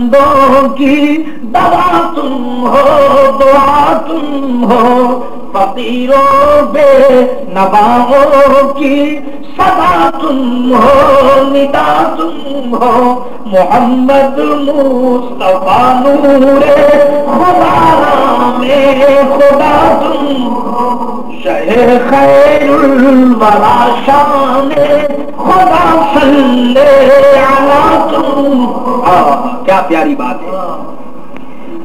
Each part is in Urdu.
بندوں کی دوا تم ہو، دعا تم ہو، فقیروں بے نواؤں کی صدا تم ہو، ندا تم ہو، محمد مصطفیٰ نور خدا نام خدا تم ہو، شہ خیر الورا شان خدا صلی علی تم ہو۔ کیا پیاری بات ہے۔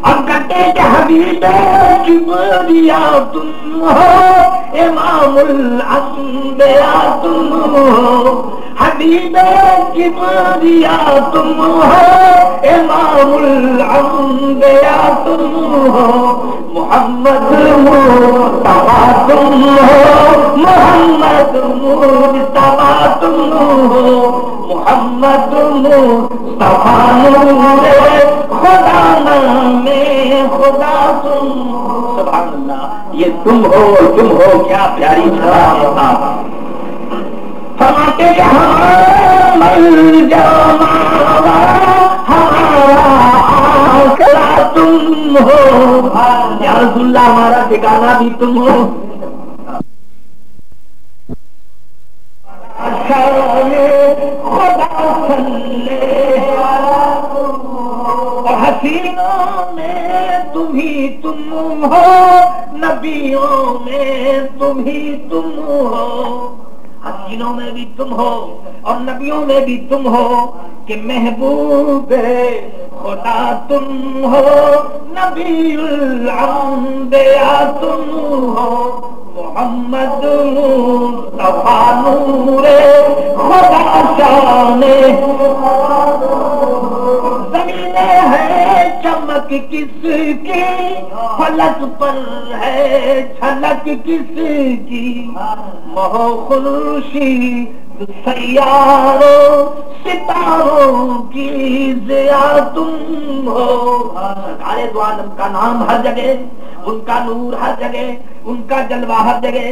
اب کہتے کہ حبیب کبریا تم ہو، امام الانبیاء تم ہو، حبیب کبریا تم ہو، امام الانبیاء تم ہو، محمد مصطفیٰ تم ہو، محمد مصطفیٰ تم ہو، محمد مصطفیٰ نور خدا نام خدا تم ہو۔ سبحان اللہ، یہ تم ہو کیا پیاری چھڑا ہے۔ فرماتے کہ ہمارا آخرا تم ہو، یا رسول اللہ ہمارا ٹھکانہ بھی تم ہو، خدا صلی حسینوں میں تم ہی تم ہو، نبیوں میں تم ہی تم ہو، حسینوں میں بھی تم ہو اور نبیوں میں بھی تم ہو، کہ محبوب خدا تم ہو، نبی الانبیاء تم ہو، محمد مصطفیٰ نور خدا شان زمین ہے چمک کس کی، فلک پر ہے چھلک کس کی، مہ خورشید سیاروں ستاروں کی ضیا تم ہو۔ سرکار دو عالم کا نام ہر جگہ، ان کا نور ہر جگہ، ان کا جلوہ ہر جگہ۔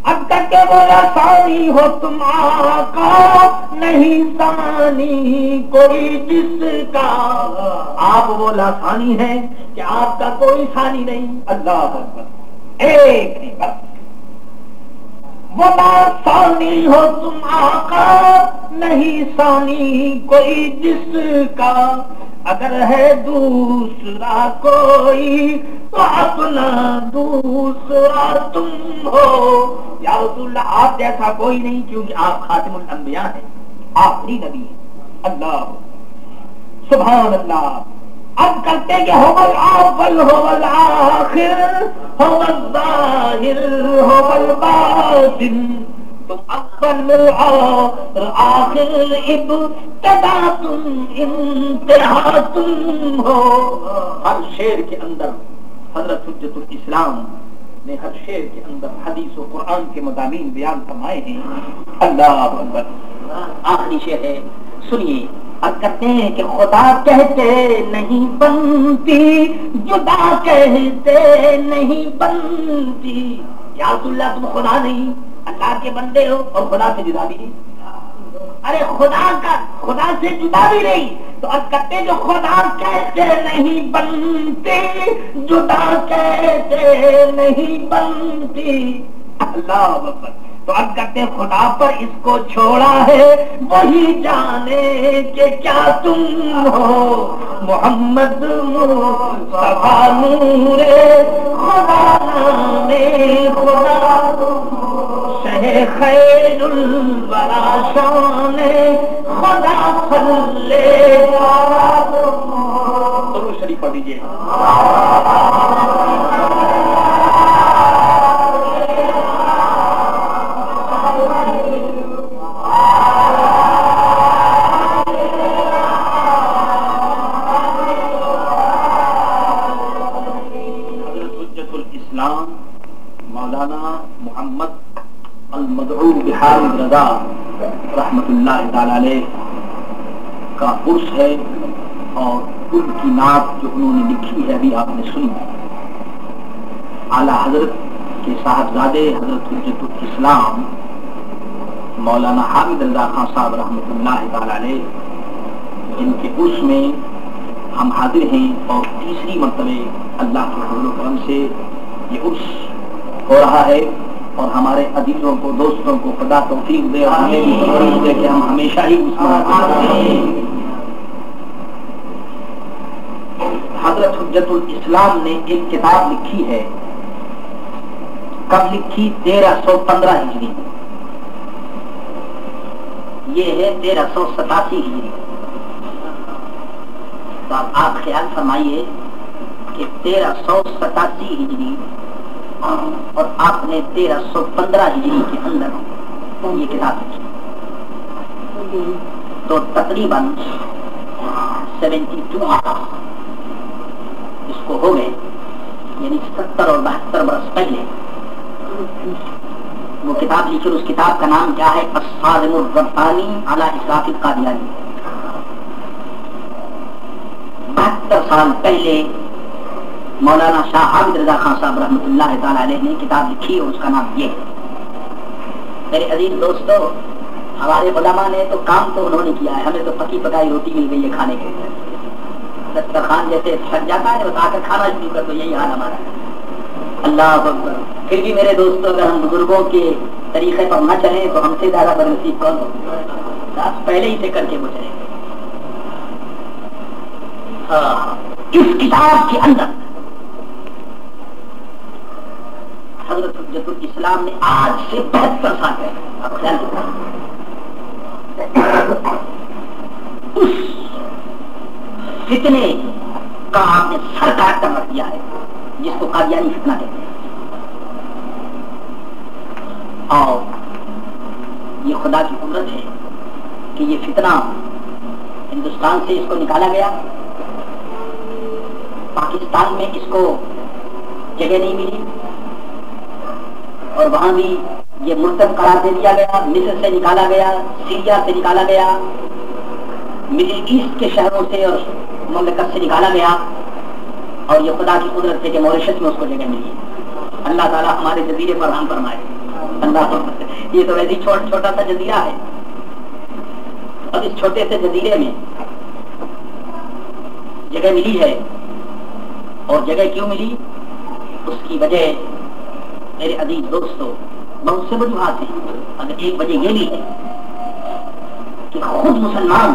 اب تک کہ بولا ثانی ہو تم آقا، نہیں ثانی کوئی جس کا، آپ بولا ثانی ہے کہ آپ کا کوئی ثانی نہیں۔ اللہ اکبر، ایک نہیں بس۔ بولا ثانی ہو تم آقا، نہیں ثانی کوئی جس کا، اگر ہے دوسرا کوئی تو اپنا دوسرا تم ہو۔ یا رسول اللہ آپ جیسا کوئی نہیں، کیونکہ آپ خاتم الانبیاء ہیں، آخری نبی ہیں۔ اللہ سبحان اللہ۔ اب کرتے کہ هو الاول هو الاخر هو الظاہر هو الباطن، تم اول اور آخر، ابتدا تم انتہا تم ہو۔ ہر شعر کے اندر حضرت حجت الاسلام نے ہر شعر کے اندر حدیث و قرآن کے مضامین بیان فرمائے ہیں۔ اللہ اکبر۔ آخری شعر ہے، سنیے۔ اب کہتے ہیں کہ خدا کہتے نہیں بنتی، جدا کہتے نہیں بنتی۔ یا رسول اللہ تم خدا نہیں، اللہ کے بندے ہو اور خدا سے جدا بھی نہیں۔ ارے خدا سے جدا بھی نہیں، تو اب کہتے جو خدا کہتے نہیں بنتی، جدا کہتے نہیں بنتی۔ اللہ اکبر۔ تو اب کہتے ہیں خدا پر اس کو چھوڑا ہے، وہی جانے کہ کیا تم ہو، محمد مصطفیٰ نور خدا نام خدا تم ہو، شہ خیر الورا شان خدا صلی علی تم ہو۔ درود شریف پڑھ دیجیے۔ مولانا محمد المدعو بحامد رضا رحمت اللہ تعالی علیہ کا عرس ہے، اور ان کی نعت جو انہوں نے لکھی ہے ابھی آپ نے سنی۔ اعلیٰ حضرت کے صاحبزادے حضرت حجت الاسلام مولانا حامد رضا خان صاحب رحمت اللہ تعالی علیہ، جن کے عرس میں ہم حاضر ہیں اور تیسری مرتبہ اللہ کے فضل و کرم سے یہ عرس ہو رہا ہے، اور ہمارے عزیزوں کو دوستوں کو خدا توفیق دے اور ہمیں بھی توفیق دے کہ ہم ہمیشہ ہی اس میں حضرت حجت الاسلام نے ایک کتاب لکھی ہے، کب لکھی؟ 1315 ہجری، یہ ہے 1387 ہجری۔ تو آپ خیال فرمائیے کہ 1387 ہجری اور آپ نے 1315 ہجری کے اندر یہ کتاب لکھی، تو تقریباً 72 اس کو ہو گئے، یعنی 70 اور 72 برس پہلے وہ کتاب لکھی۔ اس کتاب کا نام کیا ہے؟ الصارم الربانی علی اسراف القادیانی۔ 72 سال پہلے مولانا شاہ عابد رضا خان صاحب رحمۃ اللہ تعالی علیہ نے کتاب لکھی، اور اس کا نام یہ ہے۔ میرے عزیز دوستو، ہمارے علماء نے تو کام تو انہوں نے کیا ہے، ہمیں تو پکی پکائی روٹی مل گئی ہے کھانے کے لیے، دسترخوان جیسے سج جاتا ہے بس آ کر کھانا شروع کر دو، یہی حال ہمارا ہے۔ اللہ اکبر۔ پھر بھی میرے دوستوں، اگر ہم بزرگوں کے طریقے پر نہ چلیں تو ہم سے زیادہ بدنصیب کون ہو؟ پہلے ہی سے کر کے وہ چلیں۔ اس کتاب کے اندر حضرت حجت الاسلام نے آج سے 72 سال پہلے، اب خیال اس فتنے کا آپ نے سر کاٹ کر رکھ دیا ہے جس کو قادیانی فتنہ کہتے ہیں، اور یہ خدا کی قدرت ہے کہ یہ فتنہ ہندوستان سے اس کو نکالا گیا، پاکستان میں اس کو جگہ نہیں ملی، اور وہاں بھی یہ مرتد قرار دے دیا گیا، مصر سے نکالا گیا، سیریا سے نکالا گیا، مڈل ایسٹ کے شہروں سے اور مملکت سے نکالا گیا، اور یہ خدا کی قدرت ہے کہ موریشس میں اس کو جگہ ملی۔ اللہ تعالیٰ ہمارے جزیرے پر رحم فرمائے۔ اللہ، یہ تو ویسے چھوٹا سا جزیرہ ہے، اور اس چھوٹے سے جزیرے میں جگہ ملی ہے، اور جگہ کیوں ملی؟ اس کی وجہ میرے عزیز دوستو بہت سے وجوہات ہیں، اگر ایک وجہ یہ بھی ہے کہ خود مسلمان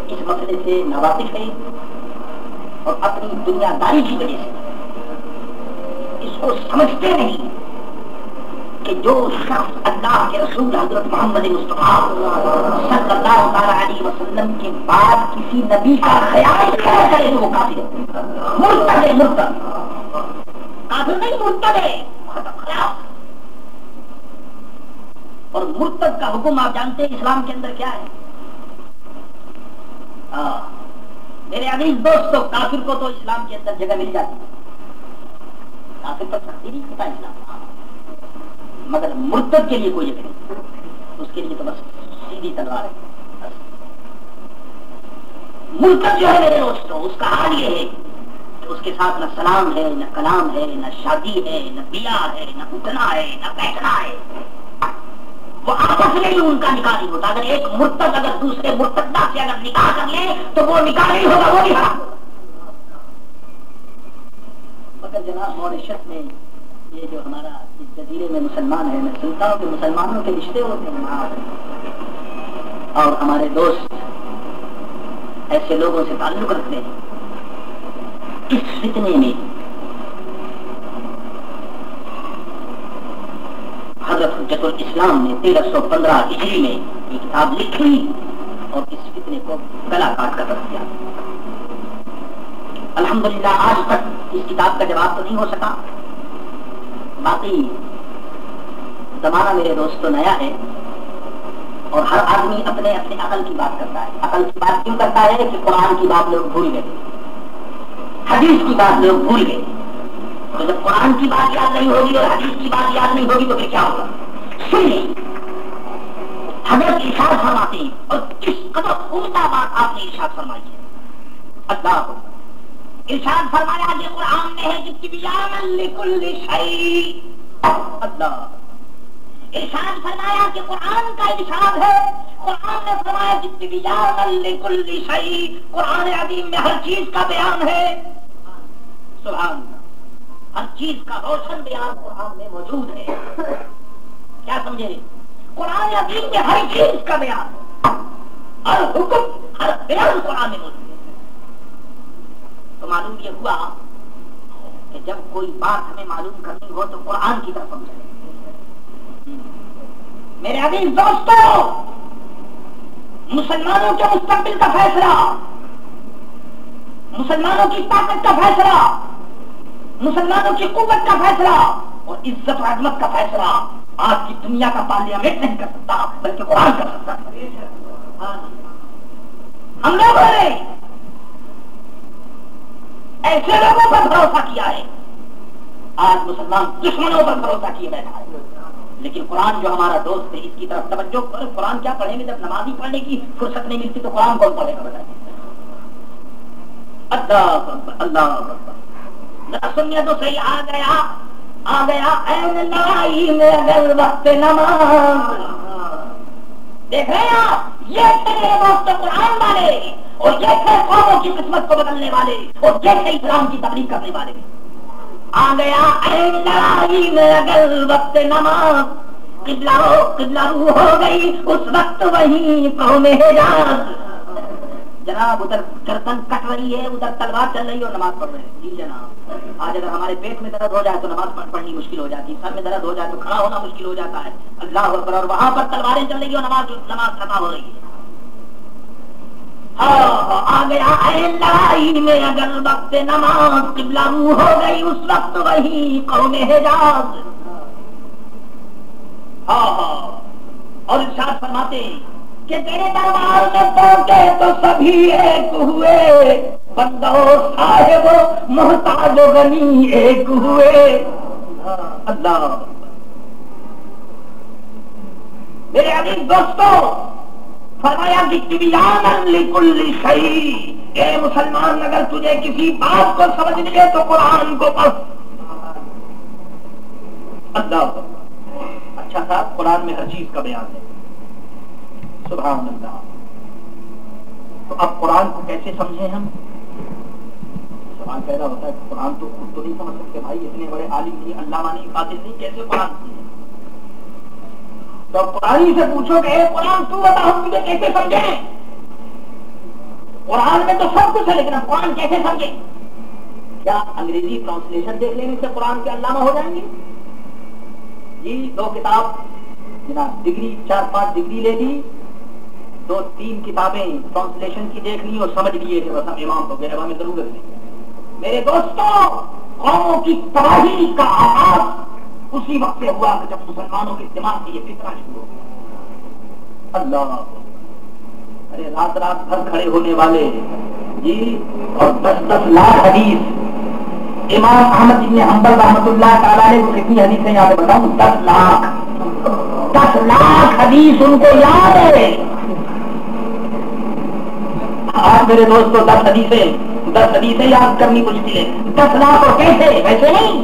اس مسئلے سے ناواقف ہے، اور اپنی دنیا داری کی وجہ سے اس کو سمجھتے نہیں کہ جو شخص اللہ کے رسول حضرت محمد مصطفیٰ صلی اللہ علیہ وسلم کے بعد کسی نبی کا خیال کرے تو وہ کافر ہے، مرتد ہے، مرتد کافر نہیں، مرتد ہے، خلاف۔ اور مرتد کا حکم آپ جانتے ہیں اسلام کے اندر کیا ہے؟ میرے عزیز دوستو، کافر کو تو اسلام کے اندر جگہ مل جاتی ہے، کافر پر سختی نہیں ہوتا اسلام، مگر مرتد کے لیے کوئی جگہ نہیں، اس کے لیے تو بس سیدھی تلوار ہے۔ مرتد جو ہے میرے دوستو، اس کا حال یہ ہے کہ اس کے ساتھ نہ سلام ہے، نہ کلام ہے، نہ شادی ہے، نہ بیاہ ہے، نہ اٹھنا ہے، نہ بیٹھنا ہے، وہ آپس میں ہی ان کا نکاح نہیں ہوتا۔ اگر ایک مرتد اگر دوسرے مرتدہ سے اگر نکاح کر لے تو وہ نکاح نہیں ہوگا، وہ بھی حرام ہوگا۔ مگر جناب موریشس میں یہ جو ہمارا اس جزیرے میں مسلمان ہے، میں سنتا ہوں کہ مسلمانوں کے رشتے ہوتے ہیں، اور ہمارے دوست ایسے لوگوں سے تعلق رکھتے ہیں۔ اس فتنے میں حضرت حجت الاسلام نے 1315 ہجری میں یہ کتاب لکھی اور اس فتنے کو گلا کاٹ کر رکھ دیا۔ الحمدللہ آج تک اس کتاب کا جواب تو نہیں ہو سکا، باقی زمانہ میرے دوستوں نیا ہے، اور ہر آدمی اپنے اپنے عقل کی بات کرتا ہے۔ عقل کی بات کیوں کرتا ہے کہ قرآن کی بات لوگ بھول گئے، حدیث کی بات لوگ بھول گئے، تو جب قرآن کی بات یاد نہیں ہوگی اور حدیث کی بات یاد نہیں ہوگی تو پھر کیا ہوگا؟ سنیے، حضرت ارشاد فرماتے ہیں، اور کس قدر عمدہ بات آپ نے ارشاد فرمائی ہے۔ اللہ ارشاد فرمایا کہ قرآن میں ہے کہ تبیان لکل شیء، اللہ ارشاد فرمایا کہ قرآن کا ارشاد ہے، قرآن نے فرمایا کہ تبیان لکل شیء، قرآن عظیم میں ہر چیز کا بیان ہے، سبحان اللہ، ہر چیز کا روشن بیان قرآن میں موجود ہے. کیا سمجھے؟ قرآن عظیم میں ہر چیز کا بیان، ہر حکم، ہر بیان قرآن میں موجود ہے. تو معلوم یہ ہوا کہ جب کوئی بات ہمیں معلوم کرنی ہو تو قرآن کی طرف ہم چلیں. میرے عزیز دوستو، مسلمانوں کے مستقبل کا فیصلہ، مسلمانوں کی طاقت کا فیصلہ، مسلمانوں کی قوت کا فیصلہ اور عزت و عظمت کا فیصلہ آج کی دنیا کا پارلیمنٹ نہیں کر سکتا بلکہ قرآن کر سکتا ہے. ہم لوگوں نے ایسے لوگوں پر بھروسہ کیا ہے، آج مسلمان دشمنوں پر بھروسہ کیے بیٹھا ہے. لیکن قرآن جو ہمارا دوست ہے اس کی طرف توجہ کرو. قرآن کیا پڑھیں گے جب نماز ہی پڑھنے کی فرصت نہیں ملتی تو قرآن کون پڑھے گا بتائیے؟ اللہ اللہ ذرا سنیے تو صحیح. آ گیا این لائی میں اگر وقت نماز. دیکھ رہے ہیں آپ، یہ تھے دوست قرآن والے اور یہ تھے قوموں کی قسمت کو بدلنے والے اور یہ تھے اسلام کی تبلیغ کرنے والے. آ گیا این لائی میں اگر وقت نماز، قبلہ رو ہو گئی اس وقت وہیں قوم حجاز. جناب ادھر گردن کٹ رہی ہے، ادھر تلوار چل رہی ہے اور نماز پڑھ رہے ہیں. جی جناب، آج اگر ہمارے پیٹ میں درد ہو جائے تو نماز پڑھنی مشکل ہو جاتی ہے، سر میں درد ہو جائے تو کھڑا ہونا مشکل ہو جاتا ہے. اللہ اکبر. اور وہاں پر تلواریں چل رہی ہیں اور نماز قضا ہو رہی ہے. آ گیا این لائی میں اگر وقت نماز، قبلہ رو ہو گئی اس وقت وہی قوم حجاز. اور ارشاد فرماتے ہیں کہ تیرے دربار میں پہنچے تو سبھی ایک ہوئے، بندہ صاحب محتاج و غنی ایک ہوئے. اللہ. میرے عزیز دوستو، فرمایا کہ تبیان لکل شیء، اے مسلمان اگر تجھے کسی بات کو سمجھنی ہے تو قرآن کو پڑھ. اللہ. اچھا صاحب، قرآن میں ہر چیز کا بیان ہے، سبحان اللہ. تو اب قرآن کو کیسے سمجھیں ہم؟ سوال پیدا ہوتا ہے کہ قرآن تو خود تو نہیں سمجھ سکتے بھائی، اتنے بڑے عالم نہیں، علامہ نہیں، قاضی نہیں، کیسے قرآن سمجھیں؟ تو قرآن سے پوچھو کہ اے قرآن تو بتا ہم تجھے کیسے سمجھیں؟ قرآن میں تو سب کچھ ہے لیکن ہم قرآن کیسے سمجھیں؟ کیا انگریزی ٹرانسلیشن دیکھ لینے سے قرآن کے علامہ ہو جائیں گے؟ جی 2 کتاب جناب ڈگری 4-5 ڈگری لے لی، 2-3 کتابیں ٹرانسلیشن کی دیکھ لی اور سمجھ لیے کہ بس ہم امام ہو گئے، ہمیں ضرورت نہیں. میرے دوستوں، قوموں کی تباہی کا آغاز اسی وقت سے ہوا کہ جب مسلمانوں کے دماغ میں یہ فکر شروع ہو گیا. اللہ. ارے رات بھر کھڑے ہونے والے جی اور 10 لاکھ حدیث. امام احمد بن حنبل رحمۃ اللہ تعالیٰ نے کتنی حدیثیں یاد بتاؤں؟ 10 لاکھ حدیث ان کو یاد ہے. آج میرے دوستوں 10 حدیثیں یاد کرنی مشکل ہے. 10 لاکھ اور کیسے؟ ویسے نہیں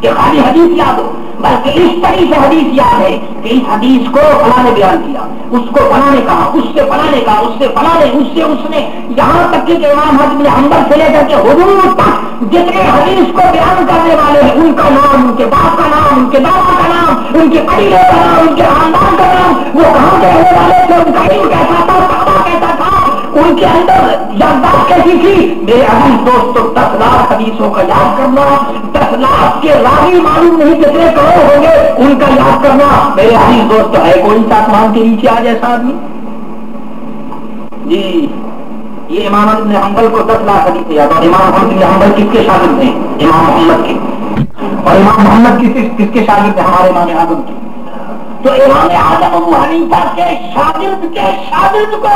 کہ خالی حدیث یاد ہو، بلکہ اس طریقے سے حدیث یاد ہے کہ اس حدیث کو فلاں نے بیان کیا، اس کو فلاں نے کہا، اس سے فلاں نے کہا، اس سے فلاں نے، اس سے اس نے، یہاں تک کہ امام احمد بن حنبل سے لے کر کے حضور تک جتنے حدیث کو بیان کرنے والے ہیں ان کا نام، ان کے باپ کا نام، ان کے دادا کا نام، ان کے قبیلے کا نام، ان کے خاندان کا نام، وہ کہاں کے رہنے والے تھے، ان کا علم کیسا تھا، صحابہ کیسا تھا، ان کے اندر یادداشت کیسی تھی. میرے عزیز دوستوں 10 لاکھ حدیثوں کا یاد کرنا، 10 لاکھ کے راوی معلوم نہیں کتنے کروڑ ہوں گے ان کا یاد کرنا. میرے عزیز دوستوں ہے کوئی آسمان کے نیچے آ جیسا آدمی؟ جی یہ امام احمد بن حنبل کو 10 لاکھ حدیثیں یاد. اور امام احمد بن حنبل کس کے شاگرد ہیں؟ امام محمد کے. اور امام محمد کس کے شاگرد ہیں؟ ہمارے امام اعظم کے. تو امام اعظم ابو حنیفہ کے شاگرد کو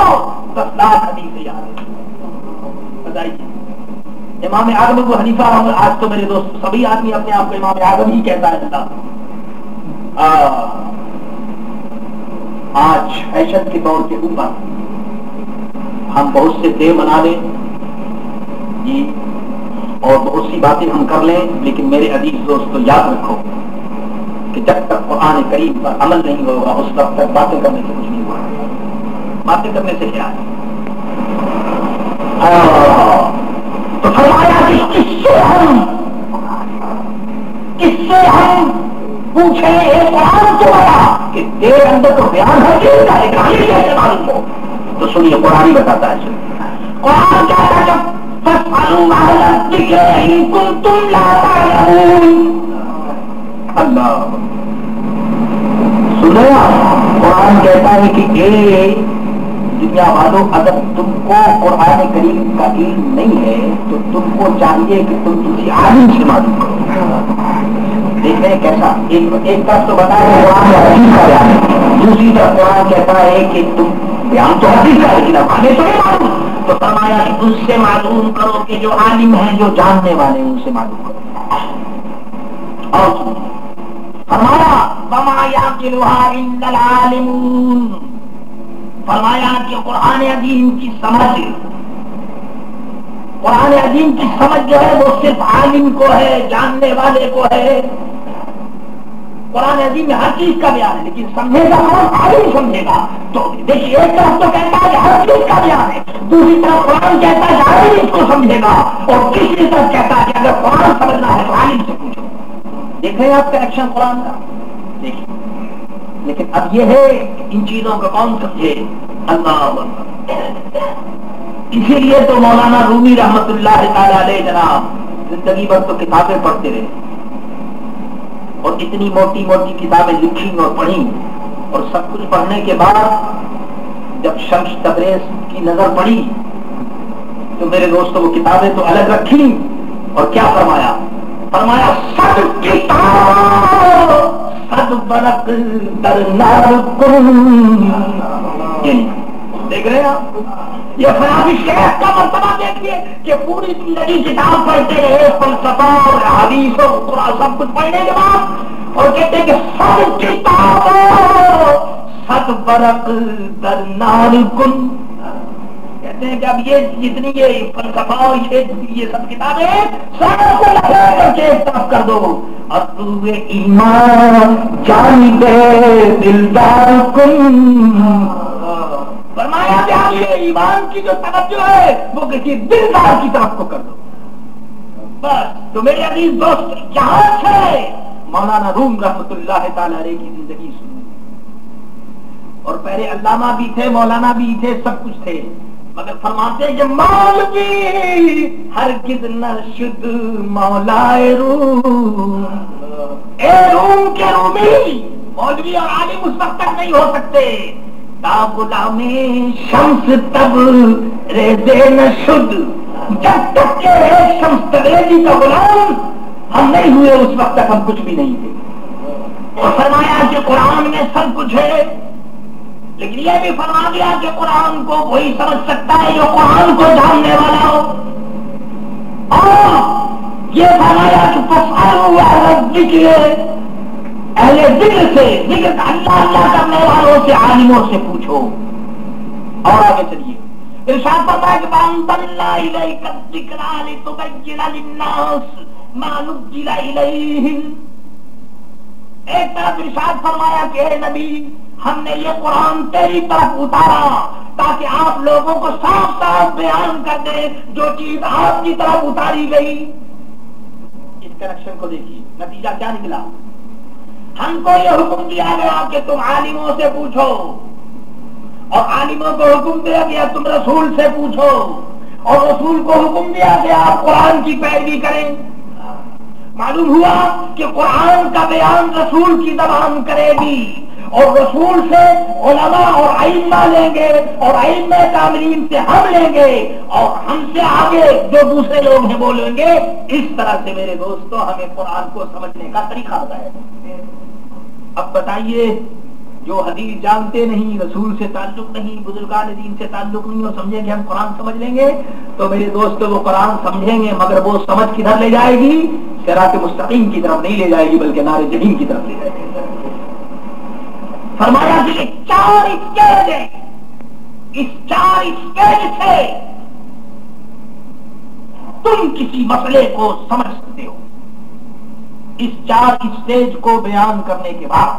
10 لاکھ حدیثیں یاد ہے. بتائیے امام اعظم ابو حنیفہ. آج تو میرے دوست سبھی آدمی اپنے آپ کو امام اعظم ہی کہتا ہے. آج فیشن کے دور کے اوپر ہم بہت سے دے بنا لیں جی اور بہت سی باتیں ہم کر لیں، لیکن میرے عزیز دوستو یاد رکھو کہ جب تک قرآن کریم پر عمل نہیں ہوگا اس وقت تک باتیں کرنے سے کچھ نہیں ہوا. باتیں کرنے سے کیا ہے؟ تو فرمایا کہ اس سے ہم پوچھیں قرآن کو بتا کہ تیرے اندر تو بیان ہے کہ کیسے معلوم ہو. تو سنیے قرآن ہی بتاتا ہے. قرآن کیا ہے؟ اللہ سنو. قرآن کہتا ہے کہ دنیا والوں اگر تم کو قرآن کریم کا علم نہیں ہے تو تم کو چاہیے کہ تم کسی عالم سے معلوم کرو. دیکھ رہے ہیں کیسا ایک طرف تو بتایا قرآن حدیث کا بیان ہے, دوسری طرف قرآن کہتا ہے کہ تم بیان تو حدیث کا ہے لیکن اب آگے تو نہیں معلوم. تو فرمایا کہ ان سے معلوم کرو کہ جو عالم ہیں جو جاننے والے ان سے معلوم کرو. اور فرمایا وما یعقلها الا العالمون. فرمایا کہ قرآن عظیم کی سمجھ, قرآن عظیم کی سمجھ جو ہے وہ صرف عالم کو ہے, جاننے والے کو ہے. قرآن عظیم میں ہر چیز کا بیان ہے لیکن سمجھے گا کون؟ عالم سمجھے گا. تو دیکھیے ایک طرف تو کہتا ہے کہ ہر چیز کا بیان ہے, دوسری طرف قرآن کہتا ہے کہ عالم اس کو سمجھے گا, اور تیسری طرف کہتا ہے کہ اگر قرآن سمجھنا ہے تو عالم سے پوچھو. دیکھ رہے ہیں آپ کنیکشن قرآن کا. دیکھیے لیکن اب یہ ہے ان چیزوں کو کون سمجھے؟ اللہ. اسی لیے تو مولانا رومی رحمت اللہ تعالی علیہ جناب زندگی بھر تو کتابیں پڑھتے رہے, اور اتنی موٹی موٹی کتابیں لکھی اور پڑھی, اور سب کچھ پڑھنے کے بعد جب شمس تبریز کی نظر پڑی تو میرے دوستوں وہ کتابیں تو الگ رکھی, اور کیا فرمایا؟ فرمایا سب کتاب سب برق در نار کن. دیکھ رہے ہیں آپ یہ فلافی شیخ کا مرتبہ دیکھیے کہ پوری زندگی کتاب پڑھتے رہے, فلسفہ اور حدیث اور قرآن سب کچھ پڑھنے کے بعد, اور کہتے ہیں کہ سب کتاب سب برق در نار کن. کہتے ہیں کہ اب یہ جتنی یہ فلسفہ اور یہ سب کتابیں سب کو لگا کر کے ایک طرف کر دو, اور تو ایمان جان دے دلدار کن. فرمایا کہ آپ یہ ایمان کی جو توجہ ہے وہ کسی دلدار کی طرف کو کر دو بس. تو میرے عزیز دوست یہاں سے مولانا روم رحمت اللہ تعالی علیہ کی زندگی سنی, اور پہلے علامہ بھی تھے, مولانا بھی تھے, سب کچھ تھے, مگر فرماتے کہ مولوی ہرگز نہ شد مولائے روم. اے روم کے رومی, مولوی اور عالم اس وقت تک نہیں ہو سکتے تا غلام شمس تب ریزے نہ شد. جب تک کہ شمس تبریزی کا غلام ہم نہیں ہوئے اس وقت تک ہم کچھ بھی نہیں تھے. اور فرمایا کہ قرآن میں سب کچھ ہے, لیکن یہ بھی فرما دیا کہ قرآن کو وہی سمجھ سکتا ہے جو قرآن کو جاننے والا ہو. اور یہ فرمایا کہ فاسألوا اہل الذکر, اہل ذکر سے, ذکر اللہ اللہ کرنے والوں سے, عالموں سے پوچھو. اور آگے چلیے ارشاد فرمایا کہ وَأَنزَلْنَا إِلَيْكَ الذِّكْرَ لِتُبَيِّنَ لِلنَّاسِ مَا نُزِّلَ إِلَيْهِمْ. ایک طرف ارشاد فرمایا کہ اے نبی ہم نے یہ قرآن تیری طرف اتارا تاکہ آپ لوگوں کو صاف صاف بیان کر دیں جو چیز آپ کی طرف اتاری گئی. اس کنیکشن کو دیکھیے, نتیجہ کیا نکلا؟ ہم کو یہ حکم دیا گیا کہ تم عالموں سے پوچھو, اور عالموں کو حکم دیا گیا تم رسول سے پوچھو, اور رسول کو حکم دیا گیا آپ قرآن کی پیروی کریں. معلوم ہوا کہ قرآن کا بیان رسول کی زبان کرے گی, اور رسول سے علماء اور ائمہ لیں گے, اور ائمہ کاملین سے ہم لیں گے, اور ہم سے آگے جو دوسرے لوگ ہیں وہ لیں گے. اس طرح سے میرے دوستوں ہمیں قرآن کو سمجھنے کا طریقہ بتایا. اب بتائیے جو حدیث جانتے نہیں, رسول سے تعلق نہیں, بزرگان دین سے تعلق نہیں, اور سمجھیں کہ ہم قرآن سمجھ لیں گے, تو میرے دوستوں وہ قرآن سمجھیں گے مگر وہ سمجھ کدھر لے جائے گی؟ صراط مستقیم کی طرف نہیں لے جائے گی بلکہ نار جحیم کی طرف لے جائے گی. فرمایا کہ چار اسٹیج ہے, اس چار اسٹیج سے تم کسی مسئلے کو سمجھ سکتے ہو. اس 4 اسٹیج کو بیان کرنے کے بعد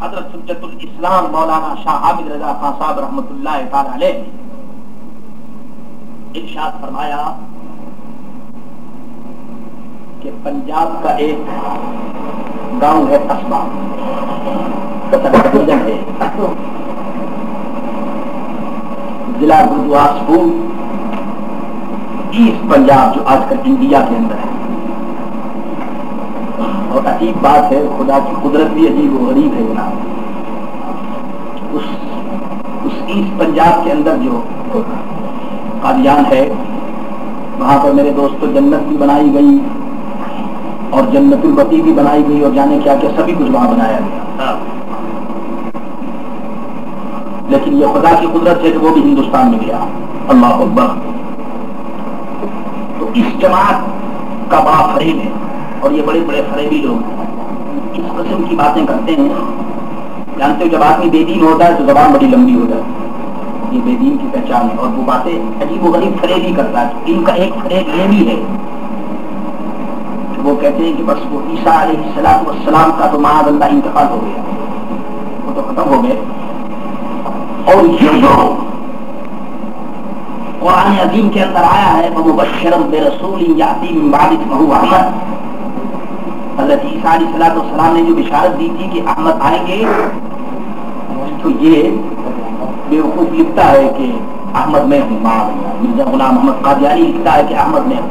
حضرت حجت الاسلام مولانا شاہ حامد رضا خان صاحب رحمۃ اللہ تعالی علیہ نے ارشاد فرمایا کہ پنجاب کا ایک گاؤں ہے قصبہ ہے ضلع گردواسپور ایسٹ پنجاب جو آج کل انڈیا کے اندر ہے. اور عجیب بات ہے, خدا کی قدرت بھی عجیب و غریب ہے جناب. اس ایسٹ پنجاب کے اندر جو قادیان ہے وہاں پر میرے دوستوں جنت بھی بنائی گئی اور جنت البقیع بھی بنائی گئی اور جانے کیا کیا سبھی کچھ وہاں بنایا گیا. لیکن یہ خدا کی قدرت ہے کہ وہ بھی ہندوستان میں گیا. اللہ اکبر. تو اس جماعت کا بڑا فریب ہے اور یہ بڑے بڑے فریبی لوگ اس قسم کی باتیں کرتے ہیں. جانتے ہو جب آدمی بے دین ہوتا ہے تو زبان بڑی لمبی ہو جاتی ہے, یہ بے دین کی پہچان ہے. اور وہ باتیں عجیب و غریب فریب ہی کرتا ہے. ان کا ایک فریب یہ بھی ہے کہ وہ کہتے ہیں کہ بس وہ عیسیٰ علیہ السلام کا تو معاذ اللہ انتقال ہو گیا, وہ تو ختم ہو گئے. اور یہ جو قرآن عظیم کے اندر آیا ہے وَمُبَشِّرًا بِرَسُولٍ يَأْتِي مِن بَعْدِ اسْمُهُ أَحْمَدُ, حضرت عیسیٰ علیہ السلام نے جو بشارت دی تھی کہ احمد آئیں گے, تو یہ بیوقوف لکھتا ہے کہ احمد میں ہوں. مرزا غلام احمد قادیانی لکھتا ہے کہ احمد میں ہوں.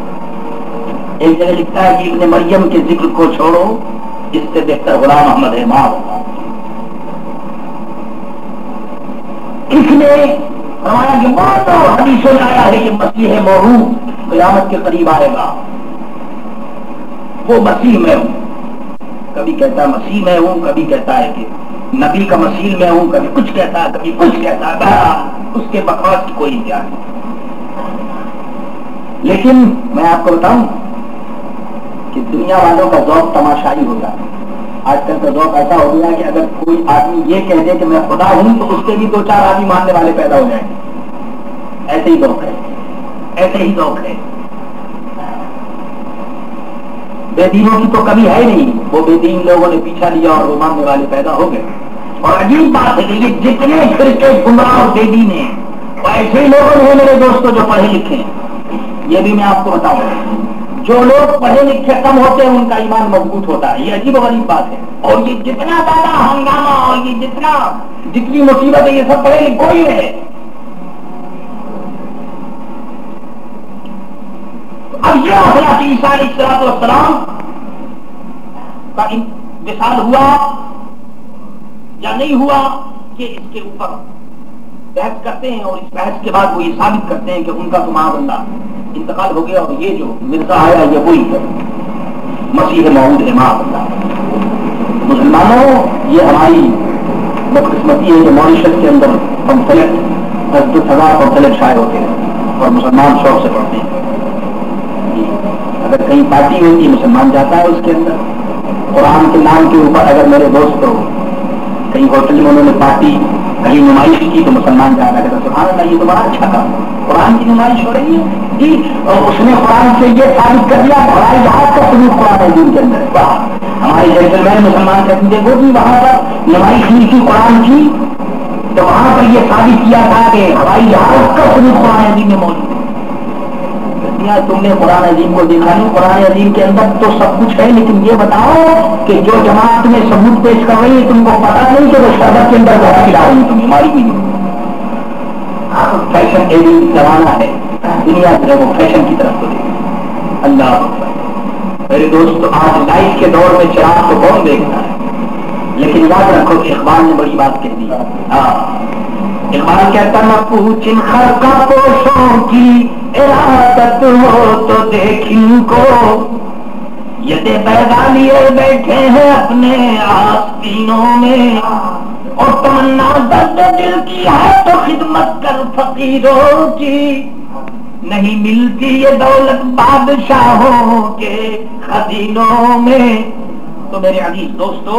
ایک جگہ لکھتا ہے کہ ابن مریم کے ذکر کو چھوڑو, اس سے بہتر غلام احمد ہے. اس نے فرمایا کہ بہت حدیثوں میں آیا ہے کہ مسیح موعود قیامت کے قریب آئے گا. وہ مسیح میں ہوں, کبھی کہتا ہے مسیح میں ہوں, کبھی کہتا ہے کہ نبی کا مسیح میں ہوں, کبھی کچھ کہتا ہے, کبھی کچھ کہتا ہے. بہرحال اس کے بکواس کی کوئی انتہا نہیں. لیکن میں آپ کو بتاؤں کہ دنیا والوں کا ذوق تماشائی ہوتا ہے. آج کل کا ذوق ایسا ہو گیا کہ اگر کوئی آدمی یہ کہہ دے کہ میں خدا ہوں تو اس کے بھی 2-4 آدمی ماننے والے پیدا ہو جائیں گے. ایسے ہی ذوق ہے, ایسے ہی ذوق ہے. بے دینوں کی تو کمی ہے نہیں, وہ بے دین لوگوں نے پیچھا لیا اور وہ ماننے والے پیدا ہو گئے. اور عجیب بات ہے کہ یہ جتنے فرقے گمراہ اور بے دین ہیں وہ ایسے ہی لوگوں نے میرے دوستوں جو پڑھے لکھے ہیں. یہ بھی میں آپ کو بتاؤں, جو لوگ پڑھے لکھے کم ہوتے ہیں ان کا ایمان مضبوط ہوتا ہے. یہ عجیب و غریب بات ہے. اور یہ جتنا زیادہ ہنگامہ اور یہ جتنی مصیبت ہے یہ سب پڑھے لکھے ہی ہے. اب یہ حضرت عیسیٰ علیہ السلام کا انتقال ہوا یا نہیں ہوا کہ اس کے اوپر بحث کرتے ہیں, اور اس بحث کے بعد وہ یہ ثابت کرتے ہیں کہ ان کا تو معاذ اللہ انتقال ہو گیا اور یہ جو مرزا آیا یہ وہی ہے, مسیح موعود ہے. معاذ اللہ. مسلمانوں, یہ ہماری بدقسمتی ہے کہ ماریشس کے اندر پمفلٹ 10,000 پمفلٹ شائع ہوتے ہیں اور مسلمان شوق سے پڑھتے ہیں. اگر کہیں پارٹی ہوتی مسلمان جاتا ہے اس کے اندر قرآن کے نام کے اوپر. اگر میرے دوست کہیں ہوٹل میں انہوں نے پارٹی کہیں نمائش کی تو مسلمان جانا کہتا سبحان اللہ یہ تو بڑا اچھا تھا, قرآن کی نمائش ہو رہی ہے جی. اور اس نے قرآن سے یہ ثابت کر دیا ہمارے جہاز کا سلوک قرآن عظیم کے اندر. ہمارے جنٹلمین مسلمان کہتے ہیں وہ بھی وہاں پر نمائش ہوئی تھی قرآن کی تو وہاں پر یہ ثابت کیا تھا کہ ہوائی جہاز کا سلوک قرآن عظیم میں موجود ہے. تم نے قرآن عظیم کو دیکھا نہیں, قرآن عظیم کے اندر تو سب کچھ ہے, لیکن یہ بتاؤ کہ جو جماعت تمہیں ثبوت پیش کر رہی ہے تم کو پتا نہیں کہ وہ شربت کے اندر بہت کھلا رہی تم بیماری بھی نہیں. فیشن ایڈنگ زمانہ ہے, دنیا جو ہے وہ فیشن کی طرف کو دیکھ. اللہ میرے دوست, آج لائٹ کے دور میں چراغ کو کون دیکھتا ہے, لیکن یاد رکھو کہ اقبال نے بڑی بات کہہ دی. اقبال کہتا نہ پوچھن خرقہ پوشوں کی ارادت ہو تو دیکھیں کو, ید بیضا لیے بیٹھے ہیں اپنے آستینوں میں, اور تمنا درد دل کی ہے تو خدمت کر فقیروں کی, نہیں ملتی یہ دولت بادشاہوں کے خزینوں میں. تو میرے عزیز دوستو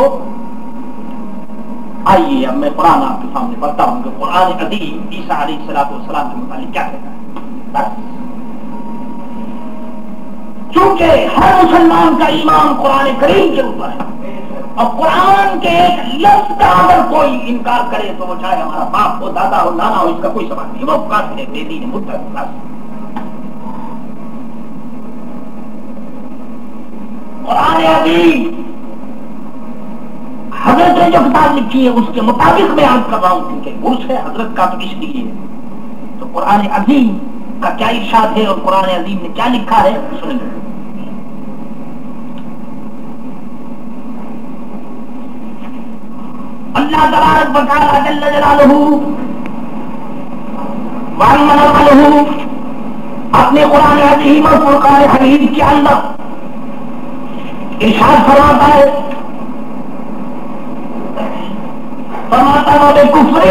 آئیے اب میں قرآن آپ کے سامنے پڑھتا ہوں کہ قرآن عظیم عیسیٰ علیہ السلام کے متعلق کیا کہتا ہے. چونکہ ہر مسلمان کا ایمان قرآن کریم کے اوپر ہے، اور قرآن کے ایک لفظ کا اگر کوئی انکار کرے تو وہ چاہے ہمارا باپ ہو، دادا ہو، نانا ہو، اس کا کوئی سوال نہیں، وہ کافر ہے، بے دین ہے، مرتد ہے۔ قرآن عظیم حضرت نے جو کتاب لکھی ہے اس کے مطابق میں عرض کر رہا ہوں، کیونکہ عرص ہے حضرت کا تو اس لیے تو قرآن عظیم کا کیا ارشاد ہے اور قرآن عظیم نے کیا لکھا ہے سنیں گے۔ اللہ تبارک و تعالی جل جلالہ وعظم نوالہ اپنے قرآن عظیم اور فرقان حمید کے اندر ارشاد فرماتا ہے، فرماتا ہے کفر